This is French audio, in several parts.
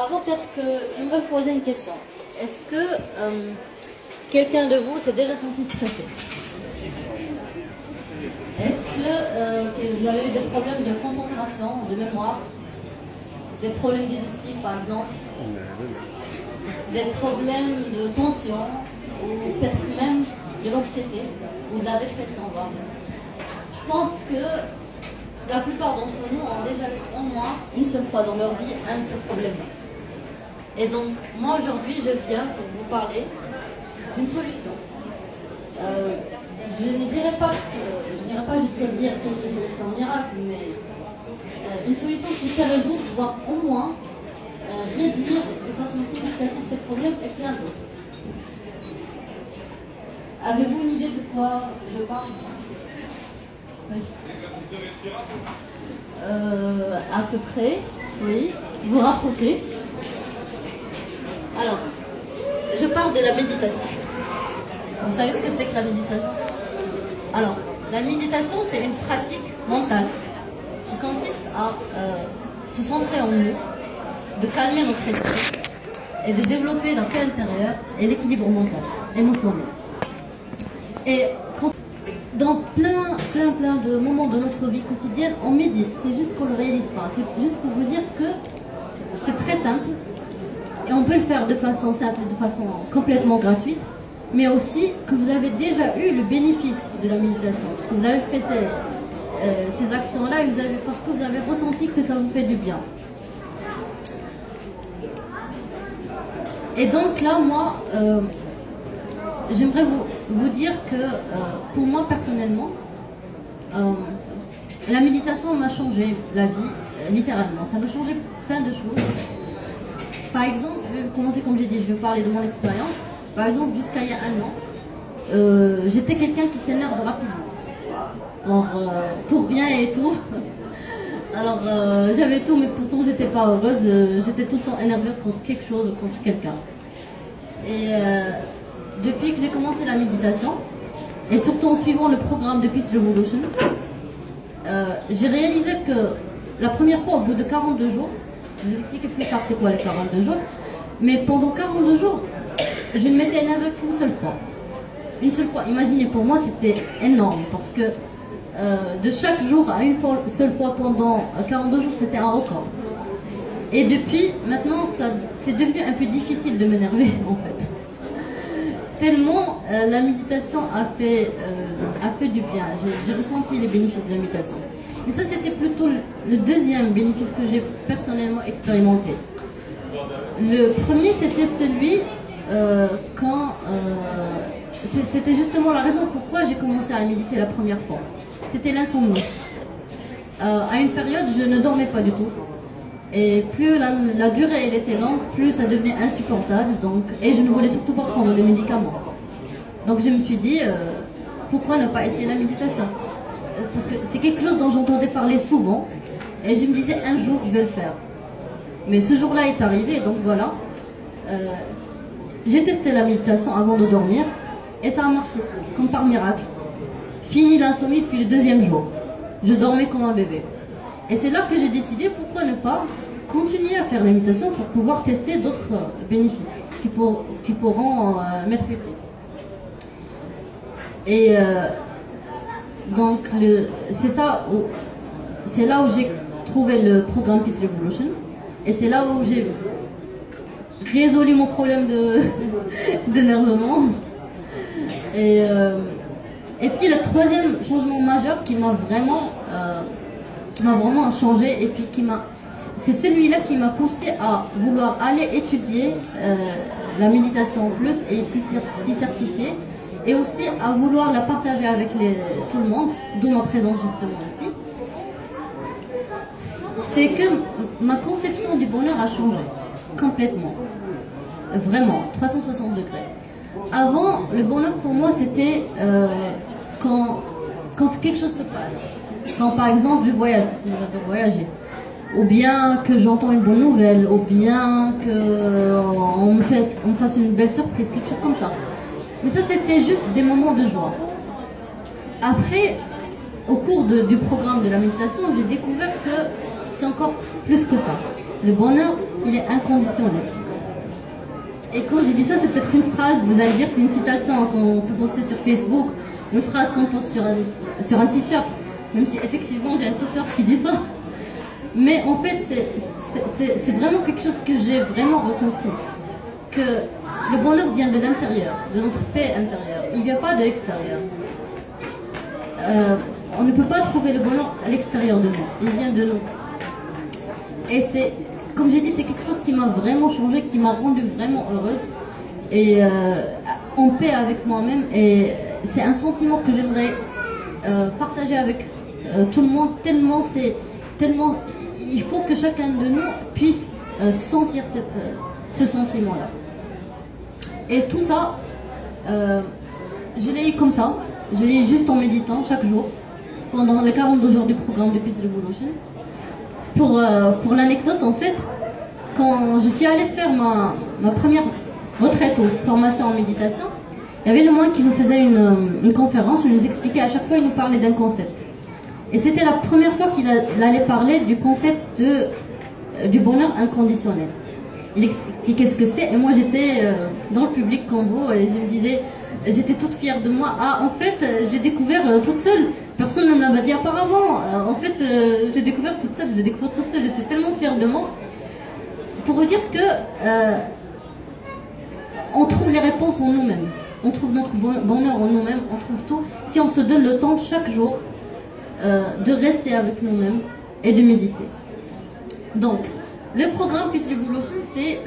avant peut-être que j'aimerais vous poser une question. Est-ce que quelqu'un de vous s'est déjà senti stressé? Est-ce que vous avez eu des problèmes de concentration, de mémoire, des problèmes digestifs par exemple, des problèmes de tension, ou peut-être même de l'anxiété, ou de la dépression, voire. Je pense que la plupart d'entre nous ont déjà eu au moins une seule fois dans leur vie un de ces problèmes-là. Et donc, moi aujourd'hui, je viens pour vous parler d'une solution. Je ne dirais pas jusqu'à dire que c'est une solution miracle, mais une solution qui fait résoudre, voire au moins réduire de façon significative ces problèmes et plein d'autres. Avez-vous une idée de quoi je parle? Oui. À peu près, oui. Vous rapprochez. Alors, je parle de la méditation. Vous savez ce que c'est que la méditation? Alors, la méditation, c'est une pratique mentale qui consiste à se centrer en nous, de calmer notre esprit et de développer la paix intérieure et l'équilibre mental, émotionnel. Et dans plein de moments de notre vie quotidienne, on médite. C'est juste qu'on ne le réalise pas. C'est juste pour vous dire que c'est très simple. Et on peut le faire de façon simple et de façon complètement gratuite. Mais aussi que vous avez déjà eu le bénéfice de la méditation. Parce que vous avez fait ces actions-là et parce que vous avez ressenti que ça vous fait du bien. Et donc là, moi, j'aimerais vous dire que pour moi personnellement, la méditation m'a changé la vie, littéralement. Ça m'a changé plein de choses. Par exemple, je vais commencer comme j'ai dit, je vais parler de mon expérience. Par exemple, jusqu'à il y a un an, j'étais quelqu'un qui s'énerve rapidement. Alors, pour rien et tout. Alors, j'avais tout, mais pourtant j'étais pas heureuse. J'étais tout le temps énervée contre quelque chose ou contre quelqu'un. Et depuis que j'ai commencé la méditation, et surtout en suivant le programme de Peace Revolution, j'ai réalisé que la première fois, au bout de 42 jours, je vais vous expliquer plus tard c'est quoi les 42 jours, mais pendant 42 jours, je ne m'étais énervée qu'une seule fois. Une seule fois, imaginez, pour moi c'était énorme, parce que de chaque jour à une seule fois pendant 42 jours, c'était un record. Et depuis, maintenant, c'est devenu un peu difficile de m'énerver, en fait. Tellement la méditation a fait du bien. J'ai ressenti les bénéfices de la méditation. Et ça, c'était plutôt le deuxième bénéfice que j'ai personnellement expérimenté. Le premier, c'était celui c'était justement la raison pourquoi j'ai commencé à méditer la première fois. C'était l'insomnie. À une période, je ne dormais pas du tout. Et plus la durée elle était longue, plus ça devenait insupportable. Et je ne voulais surtout pas prendre des médicaments. Donc je me suis dit, pourquoi ne pas essayer la méditation? Parce que c'est quelque chose dont j'entendais parler souvent. Et je me disais, un jour, je vais le faire. Mais ce jour-là est arrivé, donc voilà. J'ai testé la méditation avant de dormir. Et ça a marché, comme par miracle. Fini l'insomnie depuis le deuxième jour. Je dormais comme un bébé. Et c'est là que j'ai décidé, pourquoi ne pas continuer à faire la méditation pour pouvoir tester d'autres bénéfices qui pourront m'être utiles. Et donc, c'est là où j'ai trouvé le programme Peace Revolution. Et c'est là où j'ai résolu mon problème d'énervement. Et puis le troisième changement majeur qui m'a vraiment changé, et puis c'est celui-là qui m'a poussé à vouloir aller étudier la méditation en plus et s'y certifier, et aussi à vouloir la partager avec tout le monde, d'où ma présence justement ici. C'est que ma conception du bonheur a changé complètement, vraiment 360 degrés. Avant, le bonheur pour moi c'était quand quelque chose se passe. Quand par exemple je voyage, parce que j'adore voyager, ou bien que j'entends une bonne nouvelle, ou bien qu'on me fasse une belle surprise, quelque chose comme ça. Mais ça, c'était juste des moments de joie. Après, au cours du programme de la méditation, j'ai découvert que c'est encore plus que ça. le bonheur, il est inconditionnel. Et quand j'ai dit ça, c'est peut-être une phrase, vous allez dire c'est une citation qu'on peut poster sur Facebook, une phrase qu'on poste sur un t-shirt, même si effectivement j'ai un t-shirt qui dit ça. Mais en fait, c'est vraiment quelque chose que j'ai vraiment ressenti. Que le bonheur vient de l'intérieur, de notre paix intérieure. Il ne vient pas de l'extérieur. On ne peut pas trouver le bonheur à l'extérieur de nous. Il vient de nous. Et c'est, comme j'ai dit, c'est quelque chose qui m'a vraiment changé, qui m'a rendue vraiment heureuse. Et en paix avec moi-même. Et c'est un sentiment que j'aimerais partager avec tout le monde, tellement il faut que chacun de nous puisse sentir ce sentiment-là. Et tout ça, je l'ai eu comme ça, je l'ai eu juste en méditant chaque jour, pendant les 42 jours du programme de Peace Revolution. Pour l'anecdote, en fait, quand je suis allée faire ma première retraite ou formation en méditation, il y avait le moine qui nous faisait une conférence, il nous expliquait à chaque fois, il nous parlait d'un concept. Et c'était la première fois qu'il allait parler du concept du bonheur inconditionnel. Il expliquait ce que c'est, et moi j'étais dans le public comme vous, et je me disais, j'étais toute fière de moi. Ah, en fait, j'ai découvert toute seule, personne ne me l'avait dit apparemment. En fait, j'ai découvert toute seule, j'étais tellement fière de moi. Pour vous dire que on trouve les réponses en nous-mêmes, on trouve notre bonheur en nous-mêmes, on trouve tout, si on se donne le temps chaque jour de rester avec nous-mêmes et de méditer. Donc, le programme Peace Revolution, c'est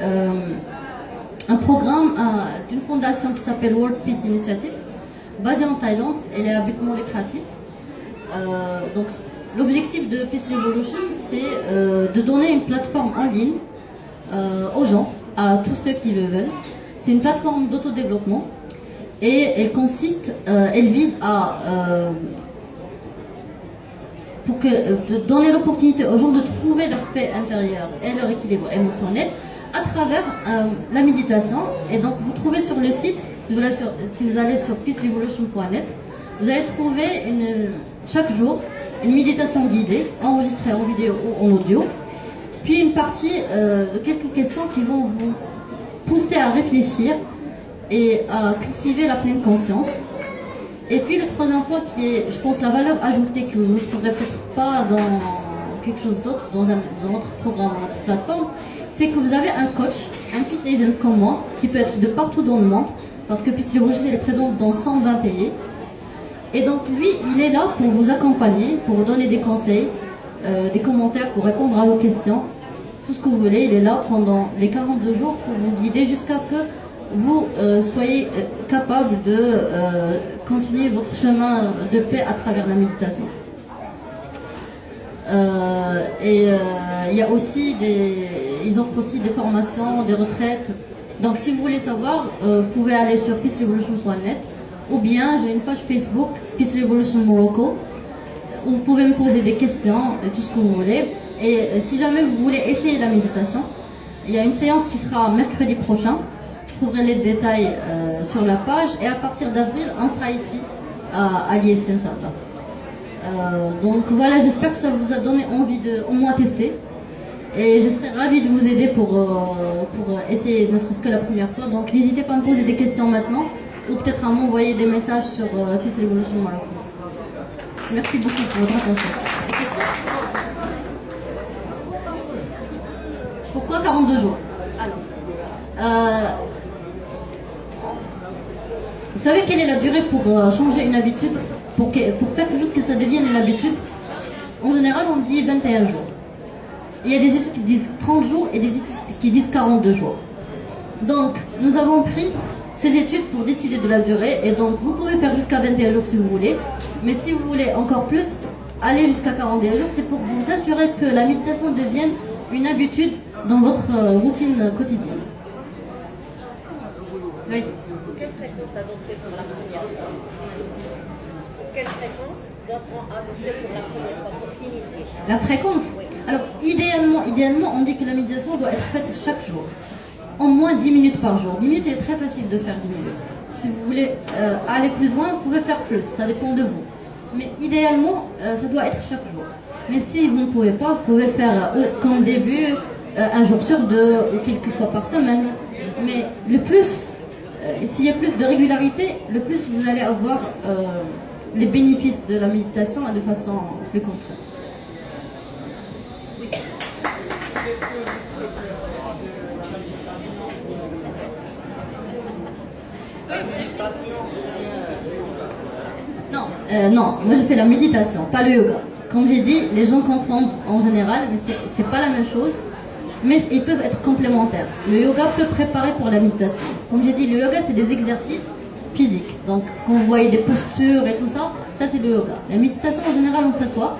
un programme d'une fondation qui s'appelle World Peace Initiative, basée en Thaïlande. Elle est à but non lucratif. Donc, l'objectif de Peace Revolution, c'est de donner une plateforme en ligne aux gens, à tous ceux qui le veulent. C'est une plateforme d'autodéveloppement et elle vise à de donner l'opportunité aux gens de trouver leur paix intérieure et leur équilibre émotionnel à travers la méditation. Et donc vous trouvez sur le site, si vous allez sur peacerevolution.net, vous allez trouver chaque jour une méditation guidée, enregistrée en vidéo ou en audio, puis une partie de quelques questions qui vont vous pousser à réfléchir et à cultiver la pleine conscience. Et puis le troisième point qui est, je pense, la valeur ajoutée que vous ne trouverez peut-être pas dans quelque chose d'autre, dans notre programme, dans notre plateforme, c'est que vous avez un coach, un Peace Agent comme moi, qui peut être de partout dans le monde, parce que Peace Revolution est présente dans 120 pays. Et donc lui, il est là pour vous accompagner, pour vous donner des conseils, des commentaires, pour répondre à vos questions, tout ce que vous voulez. Il est là pendant les 42 jours pour vous guider jusqu'à que vous soyez capable de continuer votre chemin de paix à travers la méditation. Il y a aussi ils offrent aussi des formations, des retraites. Donc si vous voulez savoir, vous pouvez aller sur peacerevolution.net ou bien j'ai une page Facebook, Peace Revolution Morocco, où vous pouvez me poser des questions et tout ce que vous voulez. Et si jamais vous voulez essayer la méditation, il y a une séance qui sera mercredi prochain. Vous trouverez les détails sur la page, et à partir d'avril, on sera ici à l'IFC Inch'Allah. Donc voilà, j'espère que ça vous a donné envie de au moins tester. Et je serais ravie de vous aider pour essayer, ne serait-ce que la première fois. Donc n'hésitez pas à me poser des questions maintenant, ou peut-être à m'envoyer des messages sur Peace Revolution Morocco. Merci beaucoup pour votre attention. Pourquoi 42 jours? Alors, vous savez quelle est la durée pour changer une habitude, pour faire quelque chose que ça devienne une habitude? En général, on dit 21 jours. Il y a des études qui disent 30 jours et des études qui disent 42 jours. Donc, nous avons pris ces études pour décider de la durée, et donc vous pouvez faire jusqu'à 21 jours si vous voulez, mais si vous voulez encore plus, aller jusqu'à 41 jours, c'est pour vous assurer que la méditation devienne une habitude dans votre routine quotidienne. Oui. Quelle fréquence adopter pour la première fois? Quelle fréquence doit-on adopter pour la première fois pour s'initier? La fréquence? Oui. Alors, idéalement, on dit que la méditation doit être faite chaque jour. En moins 10 minutes par jour. 10 minutes, il est très facile de faire 10 minutes. Si vous voulez aller plus loin, vous pouvez faire plus. Ça dépend de vous. Mais idéalement, ça doit être chaque jour. Mais si vous ne pouvez pas, vous pouvez faire comme début un jour sur deux ou quelques fois par semaine. Mais le plus, s'il y a plus de régularité, le plus vous allez avoir les bénéfices de la méditation de façon plus concrète. Non, moi je fais la méditation, pas le yoga. Comme j'ai dit, les gens confondent en général, mais c'est pas la même chose, mais ils peuvent être complémentaires. Le yoga peut préparer pour la méditation. Comme j'ai dit, le yoga c'est des exercices physiques. Donc quand vous voyez des postures et tout ça, ça c'est le yoga. La méditation en général on s'assoit.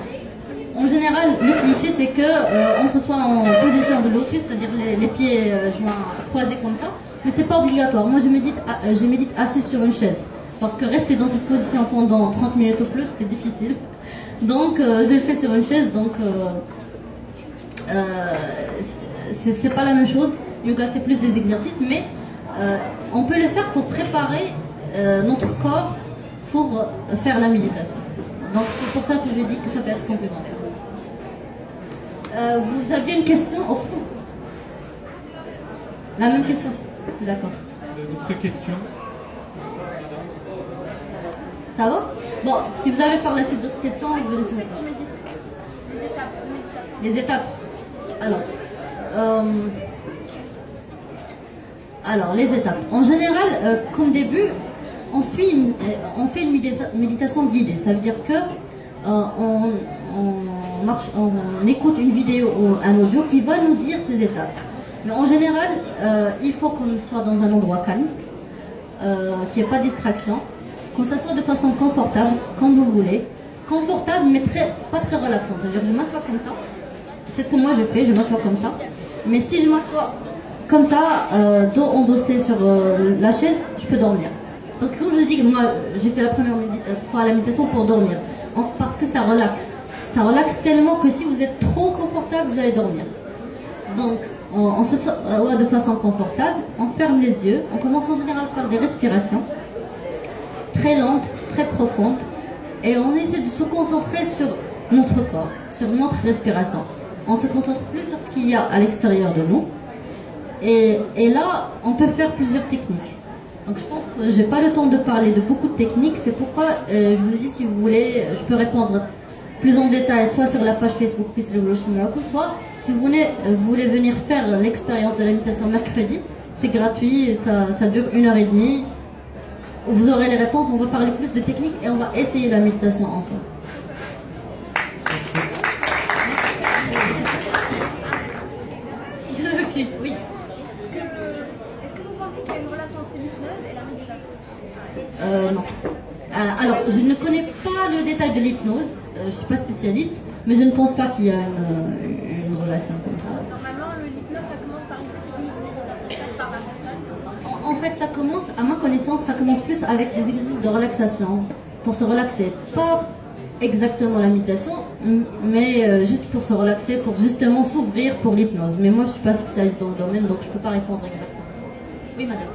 En général, le cliché c'est que on s'assoit en position de lotus, c'est-à-dire les pieds joints croisés comme ça, mais c'est pas obligatoire. Moi je médite assise sur une chaise. Parce que rester dans cette position pendant 30 minutes ou plus, c'est difficile. Donc, je le fais sur une chaise, donc c'est pas la même chose. Yoga, c'est plus des exercices, mais on peut le faire pour préparer notre corps pour faire la méditation. Donc, c'est pour ça que je dis que ça peut être complémentaire. Vous aviez une question au fond? La même question? D'accord. D'autres questions? Ça va? Bon, si vous avez par la suite d'autres questions, je vais les soumettre. Les étapes. Alors, les étapes. En général, comme début, on fait une méditation guidée. Ça veut dire que on écoute une vidéo ou un audio qui va nous dire ces étapes. Mais en général, il faut qu'on soit dans un endroit calme, qu'il n'y ait pas de distraction. Qu'on s'assoit de façon confortable, comme vous voulez. Confortable, mais pas très relaxante. C'est-à-dire que je m'assois comme ça. C'est ce que moi je fais, je m'assois comme ça. Mais si je m'assois comme ça, dos endossé sur la chaise, je peux dormir. Parce que comme je dis, moi j'ai fait la première fois la méditation pour dormir. Parce que ça relaxe. Ça relaxe tellement que si vous êtes trop confortable, vous allez dormir. Donc, on se assoit de façon confortable, on ferme les yeux, on commence en général par des respirations très lente, très profonde, et on essaie de se concentrer sur notre corps, sur notre respiration. On se concentre plus sur ce qu'il y a à l'extérieur de nous, et là, on peut faire plusieurs techniques. Donc je pense que j'ai pas le temps de parler de beaucoup de techniques, c'est pourquoi je vous ai dit, si vous voulez, je peux répondre plus en détail, soit sur la page Facebook Peace Revolution Morocco, soit si vous voulez venir faire l'expérience de la méditation mercredi, c'est gratuit, ça dure 1h30. Vous aurez les réponses, on va parler plus de techniques et on va essayer la méditation ensemble. Ok, oui. Est-ce que vous pensez qu'il y a une relation entre l'hypnose et la méditation? Non. Alors, je ne connais pas le détail de l'hypnose, je ne suis pas spécialiste, mais je ne pense pas qu'il y a une relation comme ça. Normalement, l'hypnose, ça commence par une technique de méditation faite par la personne. En fait, ça commence, à ma connaissance, ça commence plus avec des exercices de relaxation, pour se relaxer. Pas exactement la méditation, mais juste pour se relaxer, pour justement s'ouvrir pour l'hypnose. Mais moi, je ne suis pas spécialiste dans le domaine, donc je ne peux pas répondre exactement. Oui, madame.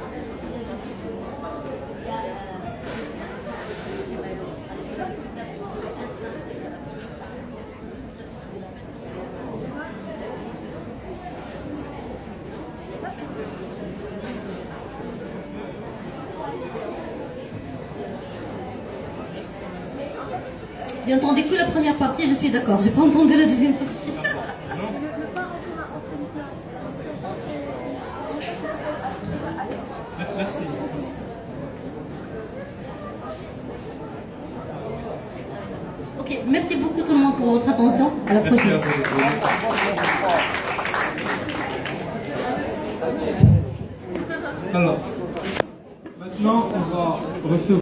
J'ai entendu que la première partie et je suis d'accord. J'ai pas entendu la deuxième partie. Le pas en commun entre l'hypnose. Merci. Ok, merci beaucoup tout le monde pour votre attention. À la Merci prochaine. à vous. Alors, maintenant, on va recevoir.